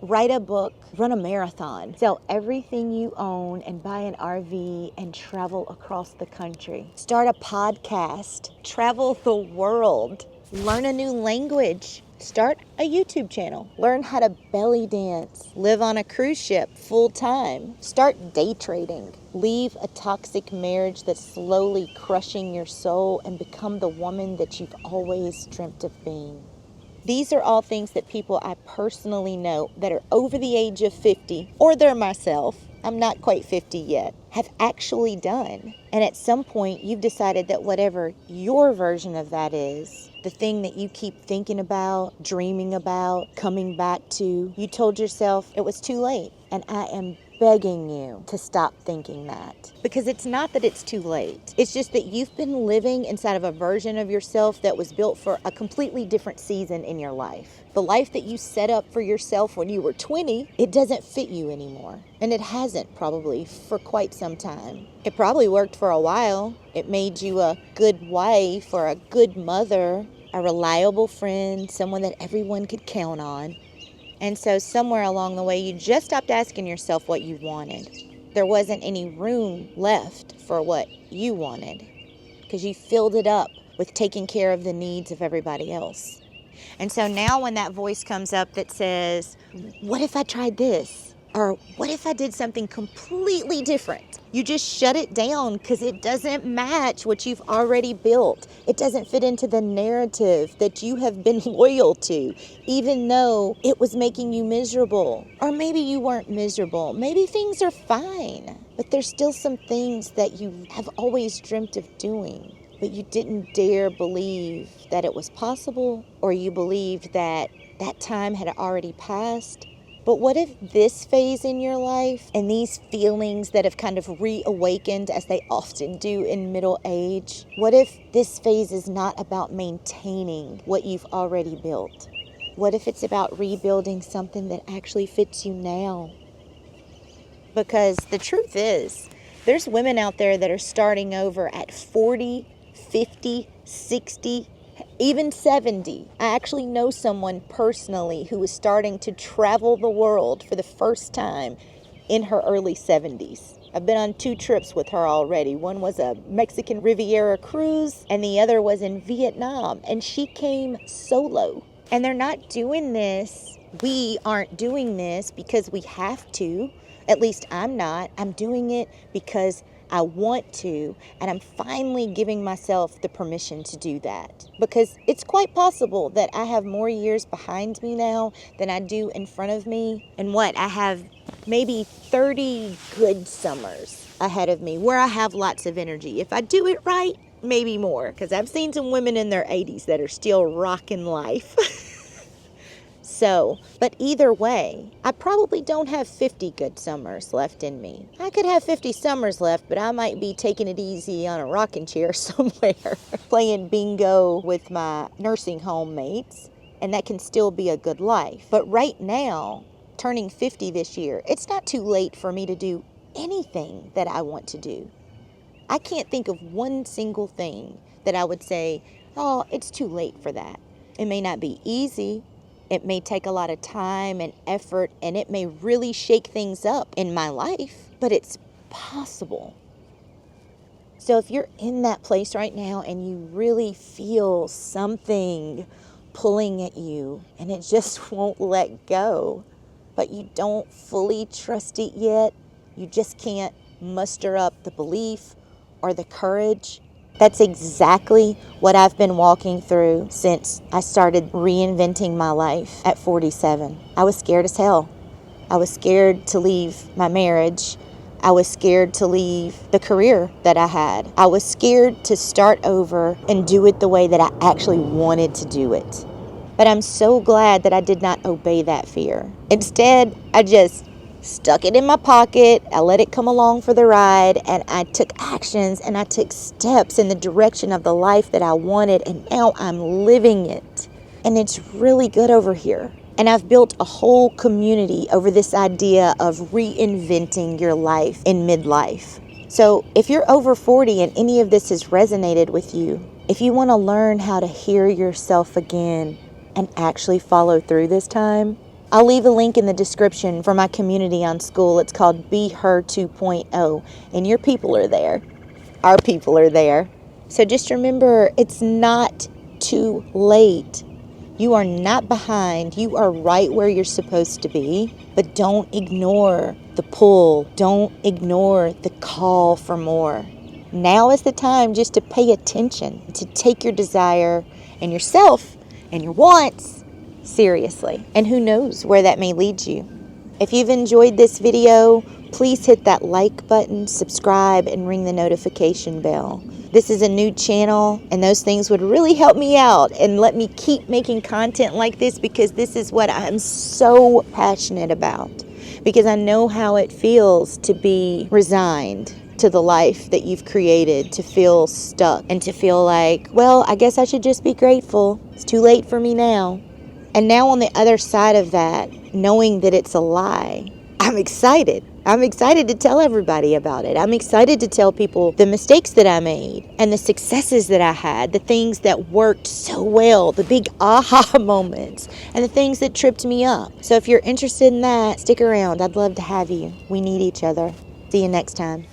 Write a book, run a marathon, sell everything you own and buy an RV and travel across the country. Start a podcast, travel the world, learn a new language, start a YouTube channel, learn how to belly dance, live on a cruise ship full time, start day trading, leave a toxic marriage that's slowly crushing your soul and become the woman that you've always dreamt of being. These are all things that people I personally know that are over the age of 50, or they're myself, I'm not quite 50 yet, have actually done. And at some point, you've decided that whatever your version of that is, the thing that you keep thinking about, dreaming about, coming back to, you told yourself it was too late. And I am begging you to stop thinking that. Because it's not that it's too late. It's just that you've been living inside of a version of yourself that was built for a completely different season in your life. The life that you set up for yourself when you were 20, it doesn't fit you anymore. And it hasn't probably for quite some time. It probably worked for a while. It made you a good wife or a good mother, a reliable friend, someone that everyone could count on. And so somewhere along the way, you just stopped asking yourself what you wanted. There wasn't any room left for what you wanted because you filled it up with taking care of the needs of everybody else. And so now when that voice comes up that says, what if I tried this? Or what if I did something completely different? You just shut it down because it doesn't match what you've already built. It doesn't fit into the narrative that you have been loyal to, even though it was making you miserable. Or maybe you weren't miserable. Maybe things are fine, but there's still some things that you have always dreamt of doing, but you didn't dare believe that it was possible, or you believed that that time had already passed. But what if this phase in your life and these feelings that have kind of reawakened, as they often do in middle age, what if this phase is not about maintaining what you've already built? What if it's about rebuilding something that actually fits you now? Because the truth is, there's women out there that are starting over at 40, 50, 60, even 70. I actually know someone personally who is starting to travel the world for the first time in her early 70s. I've been on 2 trips with her already. One was a Mexican Riviera cruise, and the other was in Vietnam. And she came solo. And they're not doing this. We aren't doing this because we have to. At least I'm not. I'm doing it because I want to, and I'm finally giving myself the permission to do that. Because it's quite possible that I have more years behind me now than I do in front of me. And I have maybe 30 good summers ahead of me where I have lots of energy. If I do it right, maybe more. Because I've seen some women in their 80s that are still rocking life. But either way, I probably don't have 50 good summers left in me. I could have 50 summers left, but I might be taking it easy on a rocking chair somewhere, playing bingo with my nursing home mates, and that can still be a good life. But right now, turning 50 this year, it's not too late for me to do anything that I want to do. I can't think of one single thing that I would say, oh, it's too late for that. It may not be easy. It may take a lot of time and effort, and it may really shake things up in my life, but it's possible. So if you're in that place right now and you really feel something pulling at you and it just won't let go, but you don't fully trust it yet, you just can't muster up the belief or the courage, that's exactly what I've been walking through since I started reinventing my life at 47. I was scared as hell. I was scared to leave my marriage. I was scared to leave the career that I had. I was scared to start over and do it the way that I actually wanted to do it. But I'm so glad that I did not obey that fear. Instead, I just stuck it in my pocket, I let it come along for the ride, and I took actions and I took steps in the direction of the life that I wanted, and now I'm living it. And it's really good over here. And I've built a whole community over this idea of reinventing your life in midlife. So if you're over 40 and any of this has resonated with you, if you want to learn how to hear yourself again and actually follow through this time, I'll leave a link in the description for my community on school. It's called Be Her 2.0, and your people are there. Our people are there. So just remember, it's not too late. You are not behind. You are right where you're supposed to be. But don't ignore the pull. Don't ignore the call for more. Now is the time just to pay attention, to take your desire and yourself and your wants seriously. And who knows where that may lead you. If you've enjoyed this video, please hit that like button, subscribe, and ring the notification bell. This is a new channel, and those things would really help me out and let me keep making content like this, because this is what I'm so passionate about. Because I know how it feels to be resigned to the life that you've created, to feel stuck, and to feel like, well, I guess I should just be grateful. It's too late for me now. And now on the other side of that, knowing that it's a lie, I'm excited. I'm excited to tell everybody about it. I'm excited to tell people the mistakes that I made and the successes that I had, the things that worked so well, the big aha moments, and the things that tripped me up. So if you're interested in that, stick around. I'd love to have you. We need each other. See you next time.